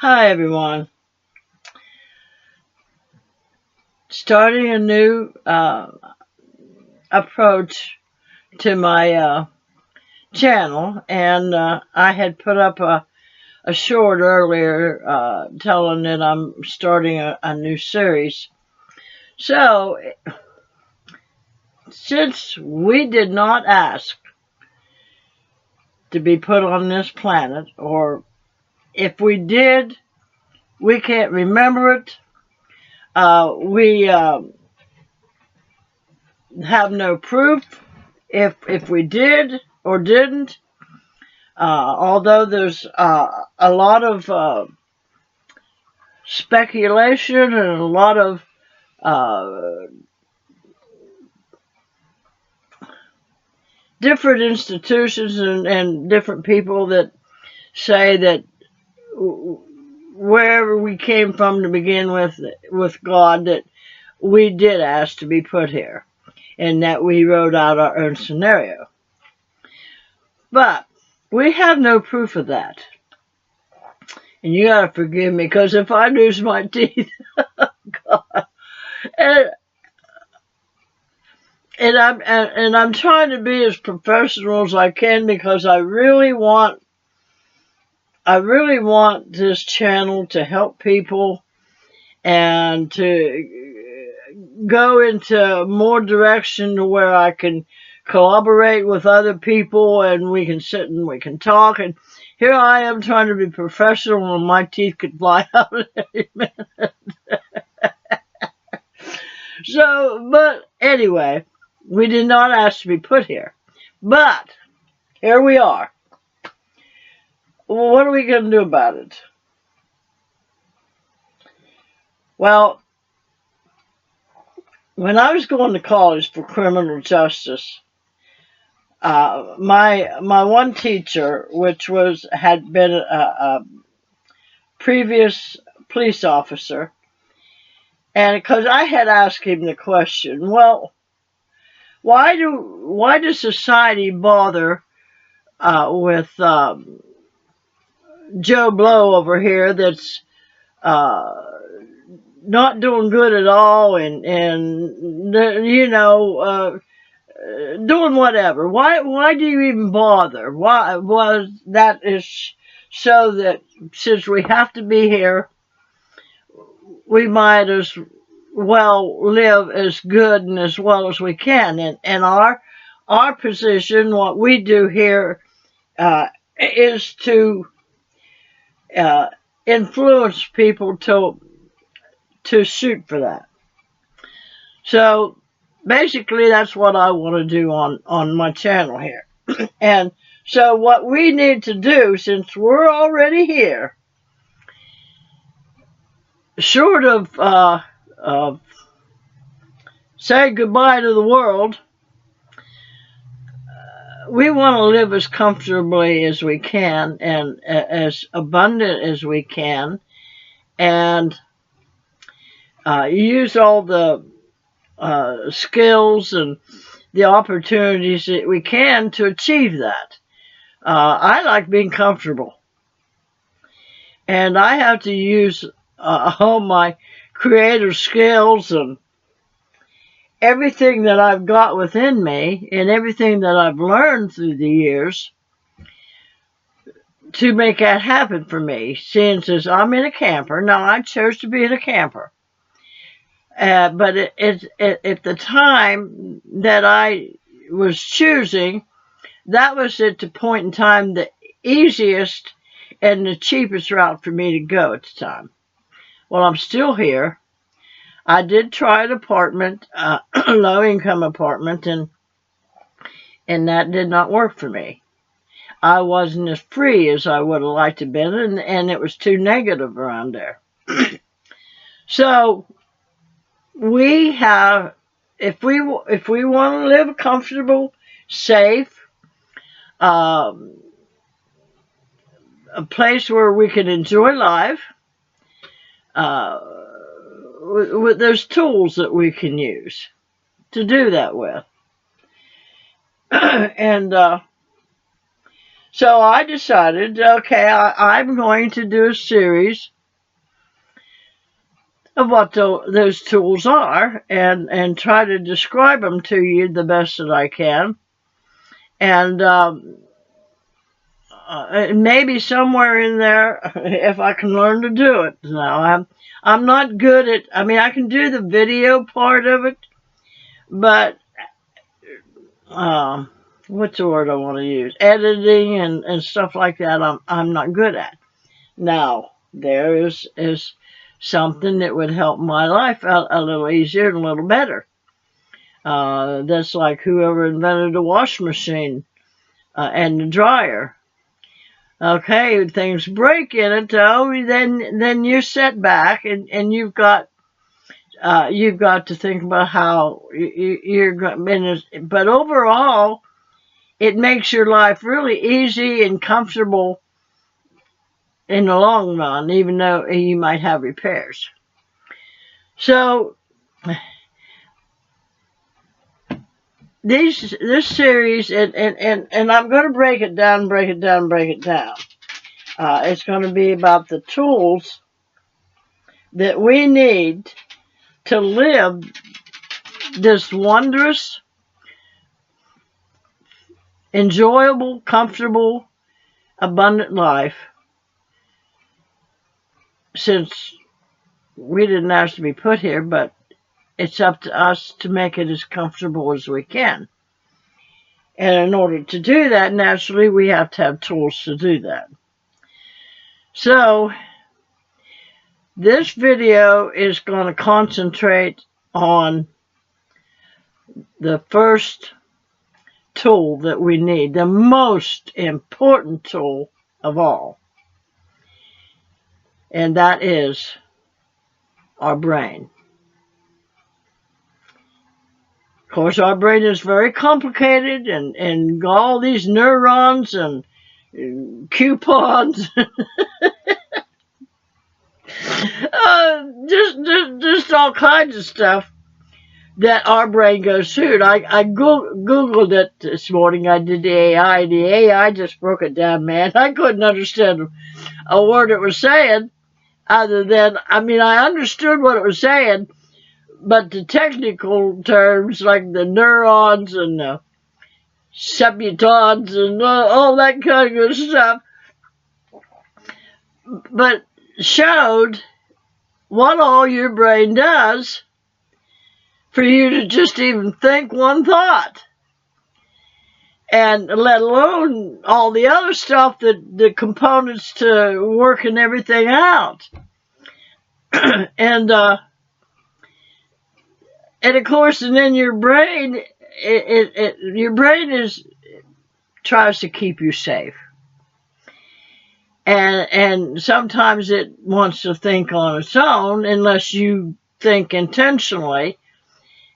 Hi everyone. Starting a new approach to my channel, and I had put up a short earlier telling that I'm starting a new series. So, since we did not ask to be put on this planet, or if we did, we can't remember it. We have no proof if we did or didn't. Although there's a lot of speculation and a lot of uh, different institutions and different people that say that wherever we came from to begin with God, that we did ask to be put here and that we wrote out our own scenario. But we have no proof of that. And you gotta forgive me, because if I lose my teeth, God, and I'm trying to be as professional as I can, because I really want this channel to help people and to go into more direction to where I can collaborate with other people and we can sit and we can talk. And here I am trying to be professional and my teeth could fly out at any minute. So, but anyway, we did not ask to be put here. But here we are. Well, what are we going to do about it? Well, when I was going to college for criminal justice, my one teacher, which had been a previous police officer, and because I had asked him the question, well, why does society bother with Joe Blow over here that's uh, not doing good at all, and doing whatever. Why do you even bother? Why was that is so that since we have to be here, we might as well live as good and as well as we can. And our position, what we do here, is to uh, influence people to shoot for that. So basically, that's what I want to do on my channel here. And so what we need to do, since we're already here, short of say goodbye to the world, we want to live as comfortably as we can and as abundant as we can, and use all the skills and the opportunities that we can to achieve that. I like being comfortable, and I have to use all my creative skills and everything that I've got within me and everything that I've learned through the years to make that happen for me. Seeing as I'm in a camper, now I chose to be in a camper, but at the time that I was choosing, that was at the point in time the easiest and the cheapest route for me to go at the time. Well, I'm still here. I did try an apartment, a low income apartment, and that did not work for me. I wasn't as free as I would have liked to have been, and it was too negative around there. So we have, if we want to live comfortable, safe, um, a place where we can enjoy life, uh, there's tools that we can use to do that with. And So I decided, okay, I'm going to do a series of what those tools are, and try to describe them to you the best that I can. And maybe somewhere in there, if I can learn to do it. Now, I'm not good at. I mean, I can do the video part of it, but um, what's the word I want to use? Editing and stuff like that. I'm not good at. Now, there is something that would help my life out a little easier and a little better. That's like whoever invented the washing machine and the dryer. Okay, things break in it though, then you're set back, and you've got to think about how you're going. But overall, it makes your life really easy and comfortable in the long run, even though you might have repairs. So this series, and I'm going to break it down. It's going to be about the tools that we need to live this wondrous, enjoyable, comfortable, abundant life, since we didn't ask to be put here, but it's up to us to make it as comfortable as we can. And in order to do that, naturally, we have to have tools to do that. So, this video is going to concentrate on the first tool that we need, the most important tool of all. And that is our brain. Of course, our brain is very complicated, and all these neurons and coupons, just all kinds of stuff that our brain goes through. I Googled it this morning. I did the AI. The AI just broke it down, man. I couldn't understand a word it was saying, other than, I mean, I understood what it was saying, but the technical terms like the neurons and the subutons and all that kind of good stuff, but showed what all your brain does for you to just even think one thought, and let alone all the other stuff, that the components to working everything out. and of course, and then your brain, your brain tries to keep you safe. And sometimes it wants to think on its own unless you think intentionally.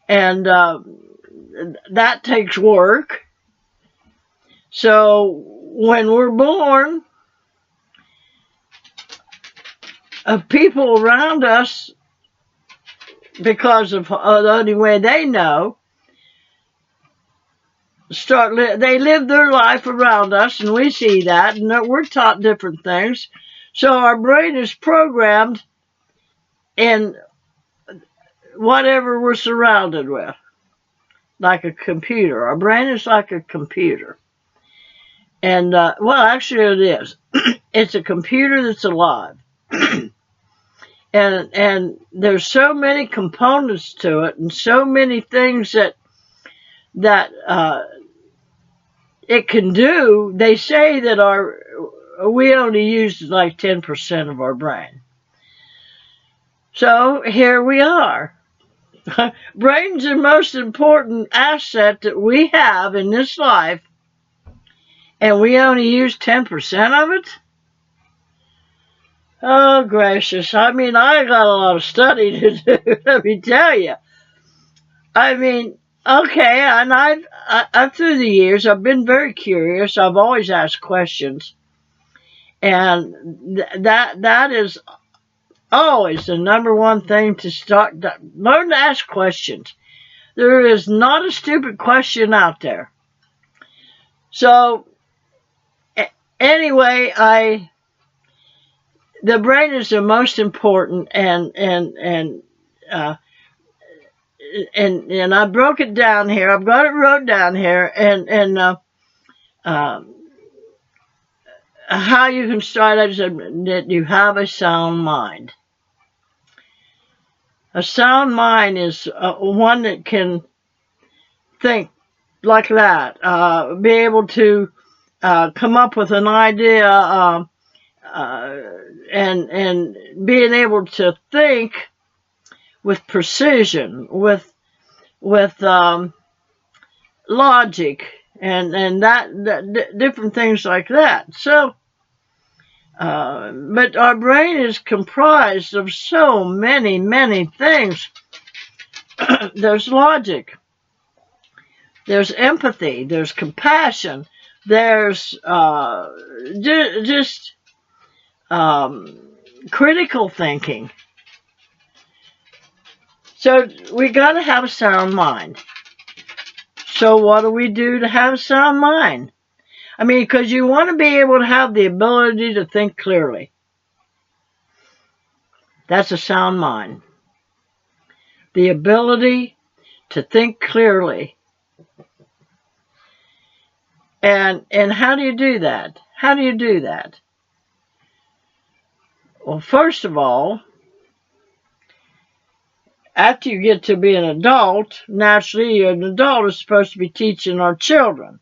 And that takes work. So when we're born, people around us, because of the only way they know, they live their life around us, and we see that, and we're taught different things. So our brain is programmed in whatever we're surrounded with, like a computer. Our brain is like a computer. And, well, actually it is. It's a computer that's alive. and there's so many components to it, and so many things that it can do. They say that we only use like 10% of our brain. So here we are. Brain's the most important asset that we have in this life, and we only use 10% of it? Oh, gracious. I mean, I got a lot of study to do, let me tell you. I mean, okay, and I've through the years, I've been very curious. I've always asked questions. And that is always the number one thing to start. Learn to ask questions. There is not a stupid question out there. So, anyway, the brain is the most important, uh, and I broke it down here. I've got it wrote down here, uh, how you can start out is that you have a sound mind. A sound mind is one that can think like that, be able to come up with an idea, and being able to think with precision, with logic, and that different things like that. So, but our brain is comprised of so many things. There's logic, there's empathy, there's compassion, there's just critical thinking. So we got to have a sound mind. So what do we do to have a sound mind? I mean, because you want to be able to have the ability to think clearly. That's a sound mind. The ability to think clearly. And how do you do that? How do you do that? Well, first of all, after you get to be an adult, naturally an adult is supposed to be teaching our children,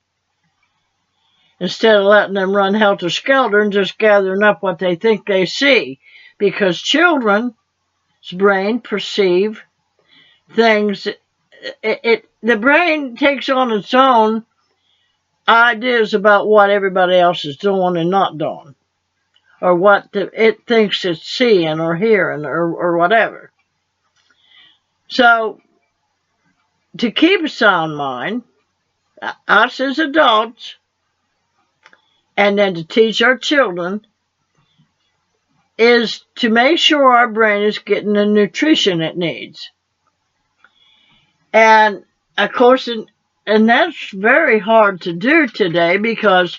instead of letting them run helter-skelter and just gathering up what they think they see. Because children's brain perceive things, the brain takes on its own ideas about what everybody else is doing and not doing, or what it thinks it's seeing or hearing or whatever. So, to keep a sound mind, us as adults, and then to teach our children, is to make sure our brain is getting the nutrition it needs. And, of course, and that's very hard to do today because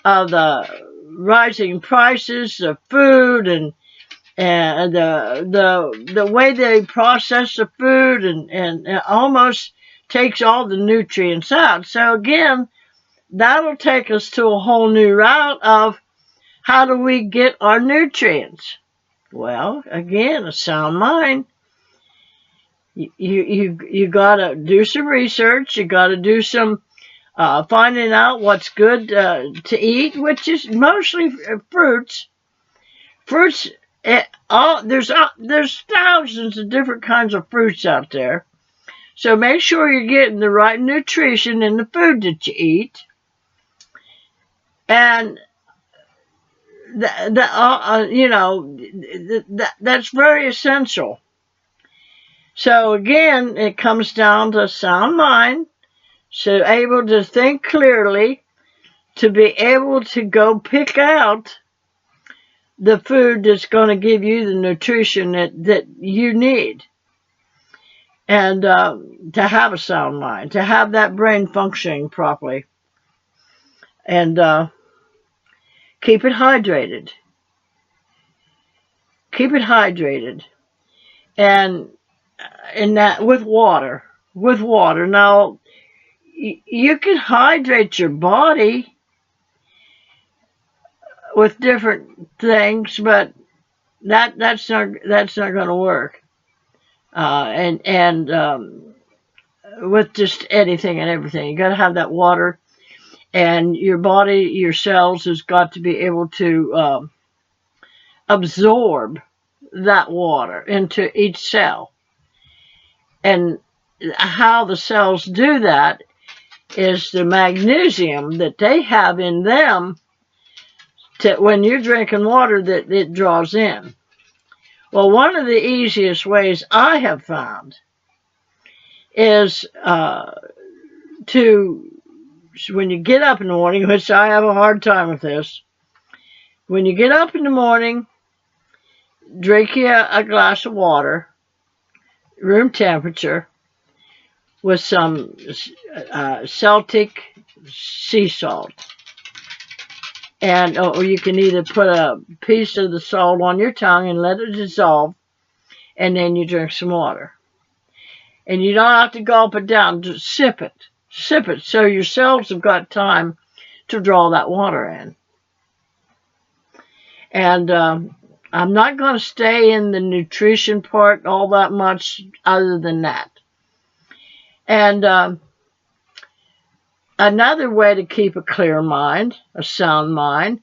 of the rising prices of food and the way they process the food and it almost takes all the nutrients out. So again, that'll take us to a whole new route of how do we get our nutrients? Well, again, a sound mind. You gotta do some research. You gotta do some finding out what's good to eat, which is mostly fruits. Fruits. There's thousands of different kinds of fruits out there. So make sure you're getting the right nutrition in the food that you eat. And that's very essential. So again, it comes down to sound mind, so able to think clearly, to be able to go pick out the food that's going to give you the nutrition that you need. And to have a sound mind, to have that brain functioning properly. And keep it hydrated. Keep it hydrated. And that with water. With water. Now, you can hydrate your body with different things, but that's not going to work. With just anything and everything, you got to have that water, and your body, your cells, has got to be able to absorb that water into each cell. And how the cells do that is the magnesium that they have in them, when you're drinking water, that it draws in. Well, one of the easiest ways I have found is when you get up in the morning, which I have a hard time with this, when you get up in the morning, drink you a glass of water, room temperature, with some Celtic sea salt. And or you can either put a piece of the salt on your tongue and let it dissolve, and then you drink some water. And you don't have to gulp it down, just sip it. Sip it so your cells have got time to draw that water in. And I'm not going to stay in the nutrition part all that much other than that. And another way to keep a clear mind, a sound mind,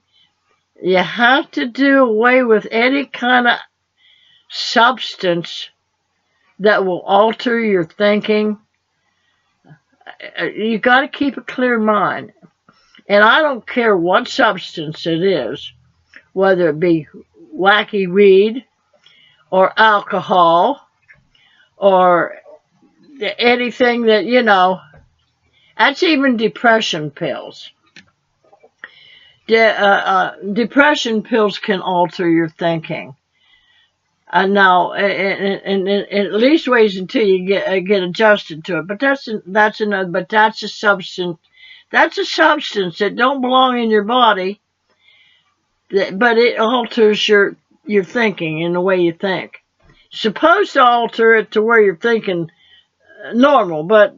you have to do away with any kind of substance that will alter your thinking. You got to keep a clear mind. And I don't care what substance it is, whether it be wacky weed or alcohol or anything that, that's even depression pills. Depression pills can alter your thinking. Now, in at least ways until you get adjusted to it. But that's another. But that's a substance. That's a substance that don't belong in your body. But it alters your thinking and the way you think. It's supposed to alter it to where you're thinking normal, but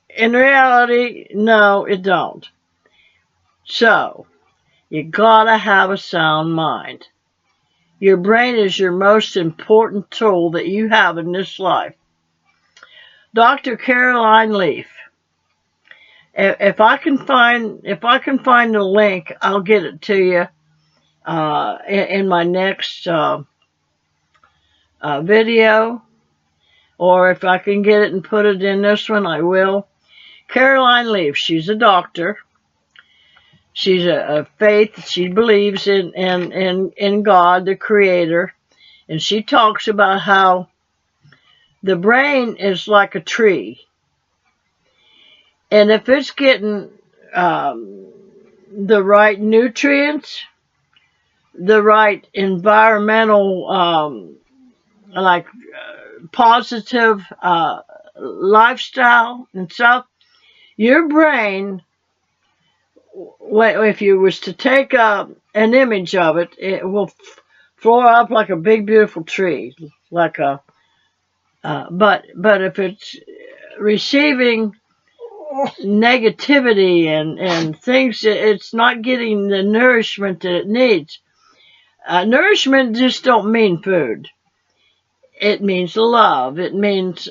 in reality, no, it don't. So, you gotta have a sound mind. Your brain is your most important tool that you have in this life. Dr. Caroline Leaf. If I can find the link, I'll get it to you in my next video, or if I can get it and put it in this one, I will. Caroline Leaf. She's a doctor. She's a faith. She believes in God, the Creator, and she talks about how the brain is like a tree, and if it's getting the right nutrients, the right environmental, positive lifestyle and stuff, your brain, if you was to take an image of it, it will floor up like a big beautiful tree, like a but if it's receiving negativity and things, it's not getting the nourishment that it needs. Nourishment just don't mean food. It means love. It means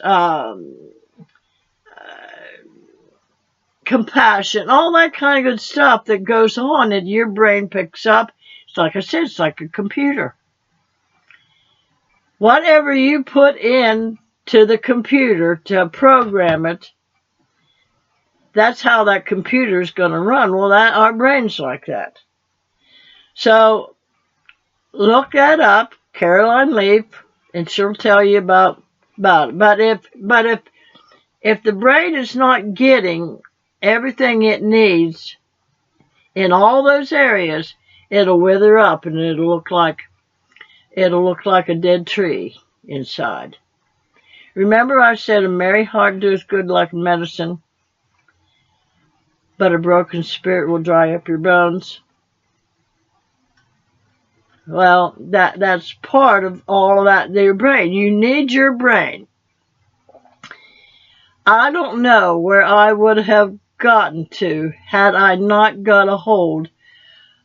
compassion, all that kind of good stuff that goes on that your brain picks up. It's like I said, it's like a computer. Whatever you put in to the computer to program it, that's how that computer is going to run. Well, our brain's like that. So look that up, Caroline Leaf, and she'll tell you about it. But if the brain is not getting everything it needs in all those areas, it'll wither up and it'll look like a dead tree inside. Remember I said a merry heart does good like medicine, but a broken spirit will dry up your bones. Well, that's part of all of that, your brain. You need your brain. I don't know where I would have gotten to had I not got a hold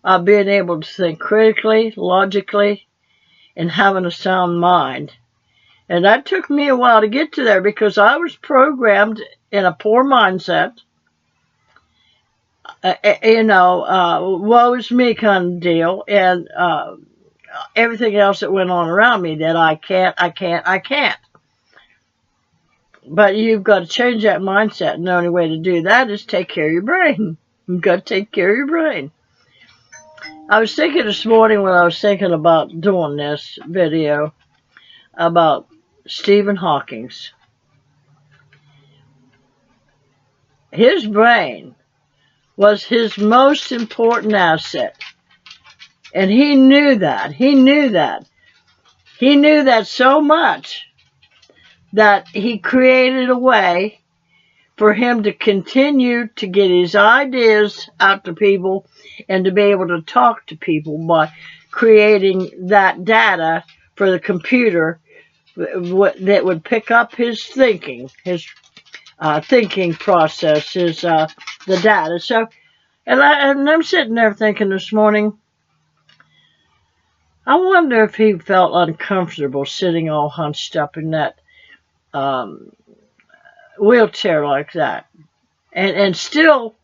of being able to think critically, logically, and having a sound mind. And that took me a while to get to there because I was programmed in a poor mindset. Woe is me kind of deal, and everything else that went on around me that I can't. But you've got to change that mindset, and the only way to do that is take care of your brain. You've got to take care of your brain. I was thinking this morning when I was thinking about doing this video about Stephen Hawking. His brain was his most important asset. And he knew that. He knew that so much that he created a way for him to continue to get his ideas out to people and to be able to talk to people by creating that data for the computer that would pick up his thinking, his thinking process, the data. So, and I'm sitting there thinking this morning, I wonder if he felt uncomfortable sitting all hunched up in that wheelchair like that, and still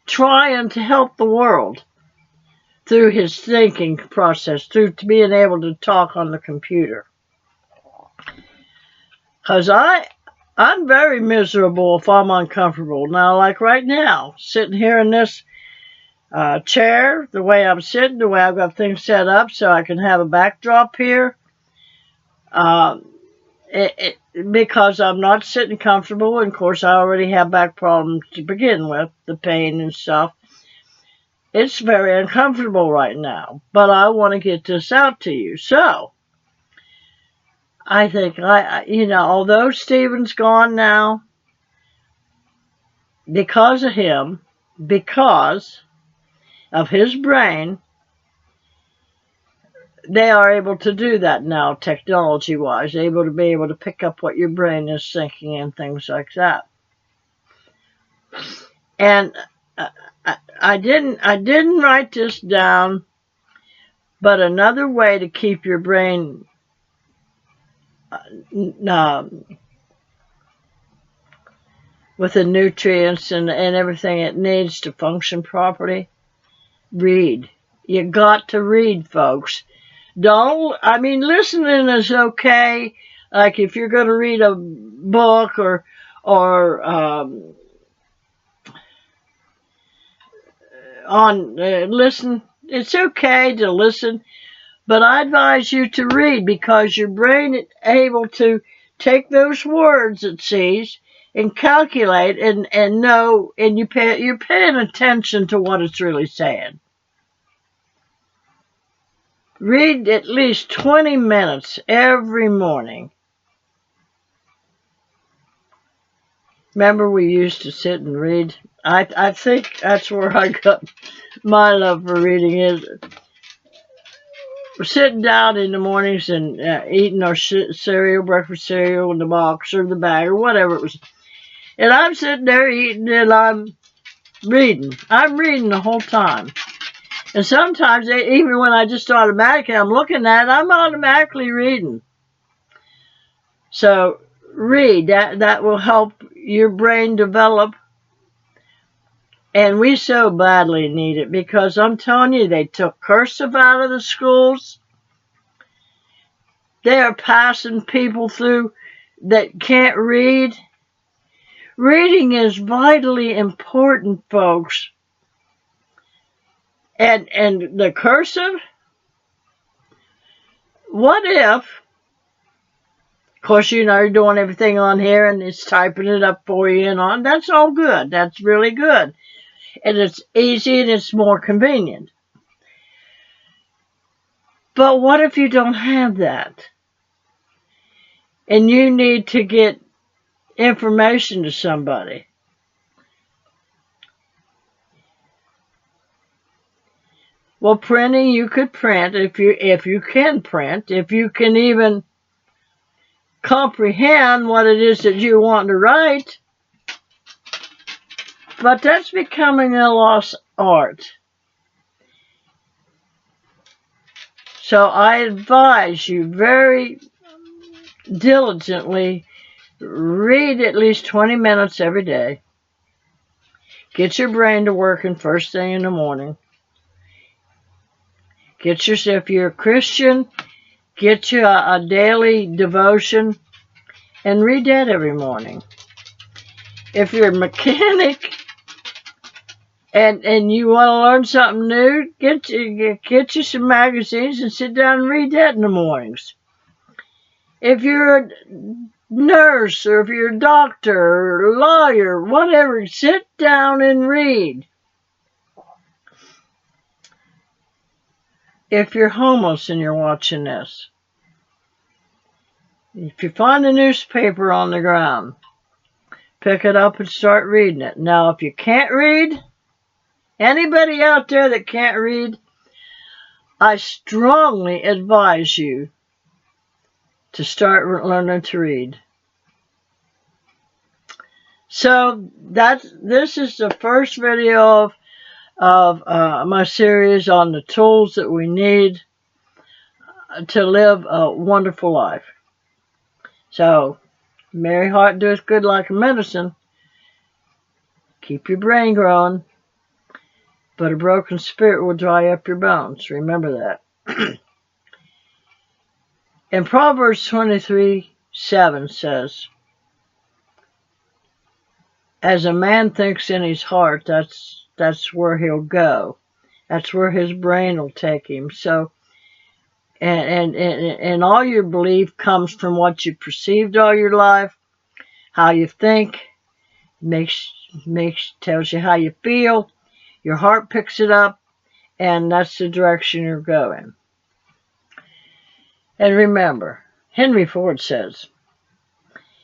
trying to help the world through his thinking process, through being able to talk on the computer. Because I'm very miserable if I'm uncomfortable. Now, like right now, sitting here in this chair, the way I'm sitting, the way I've got things set up so I can have a backdrop here, because I'm not sitting comfortable, and of course I already have back problems to begin with, the pain and stuff. It's very uncomfortable right now, but I want to get this out to you. So, I think, although Stephen's gone now, because of him, because of his brain, they are able to do that now, technology-wise, able to pick up what your brain is thinking and things like that. And I didn't write this down, but another way to keep your brain with the nutrients and everything it needs to function properly, read. You got to read, folks. Listening is okay. Like if you're going to read a book or listen, it's okay to listen, but I advise you to read, because your brain is able to take those words it sees and calculate and know, and you're paying attention to what it's really saying. Read at least 20 minutes every morning. Remember we used to sit and read? I think that's where I got my love for reading is. We're sitting down in the mornings and eating our cereal, breakfast cereal in the box or the bag or whatever it was. And I'm sitting there eating and I'm reading. I'm reading the whole time. And sometimes, even when I just automatically, I'm looking at it, I'm automatically reading. So read. That will help your brain develop. And we so badly need it, because I'm telling you, they took cursive out of the schools. They are passing people through that can't read. Reading is vitally important, folks. And the cursive, what if, of course, you're doing everything on here and it's typing it up for you and on. That's all good. That's really good. And it's easy and it's more convenient. But what if you don't have that? And you need to get information to somebody. Well, printing, you could print if you can print, if you can even comprehend what it is that you want to write. But that's becoming a lost art. So I advise you very diligently, read at least 20 minutes every day. Get your brain to working first thing in the morning. If you're a Christian, get you a daily devotion and read that every morning. If you're a mechanic and you want to learn something new, get you some magazines and sit down and read that in the mornings. If you're a nurse or if you're a doctor or a lawyer, whatever, sit down and read. If you're homeless and you're watching this, if you find a newspaper on the ground, pick it up and start reading it. Now, if you can't read, anybody out there that can't read, I strongly advise you to start learning to read. So this is the first video of my series on the tools that we need to live a wonderful life. So, merry heart doeth good like a medicine. Keep your brain growing, but a broken spirit will dry up your bones. Remember that. And Proverbs 23:7 says, as a man thinks in his heart, that's where he'll go. That's where his brain will take him. So, and all your belief comes from what you perceived all your life, how you think, tells you how you feel, your heart picks it up, and that's the direction you're going. And remember, Henry Ford says,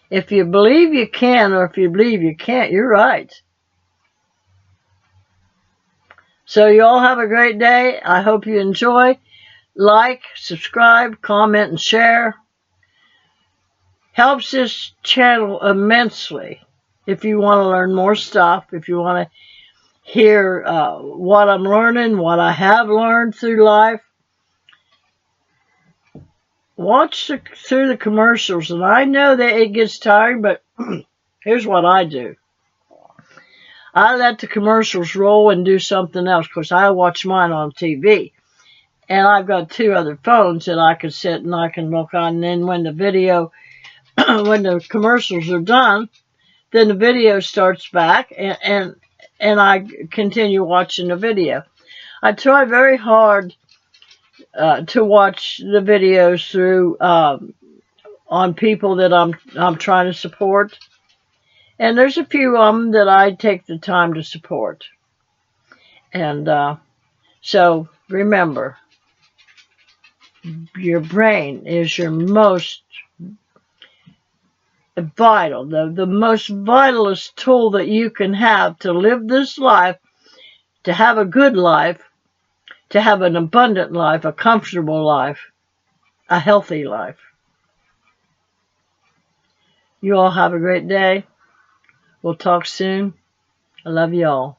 if you believe you can or if you believe you can't, you're right. So you all have a great day. I hope you enjoy. Like, subscribe, comment, and share. Helps this channel immensely. If you want to learn more stuff, if you want to hear what I'm learning, what I have learned through life, watch through the commercials. And I know that it gets tiring, but here's what I do. I let the commercials roll and do something else because I watch mine on TV. And I've got 2 other phones that I can sit and I can look on. And then when the video, when the commercials are done, then the video starts back and I continue watching the video. I try very hard to watch the videos through on people that I'm trying to support. And there's a few of them that I take the time to support. And so remember, your brain is your most vital, the most vitalist tool that you can have to live this life, to have a good life, to have an abundant life, a comfortable life, a healthy life. You all have a great day. We'll talk soon. I love you all.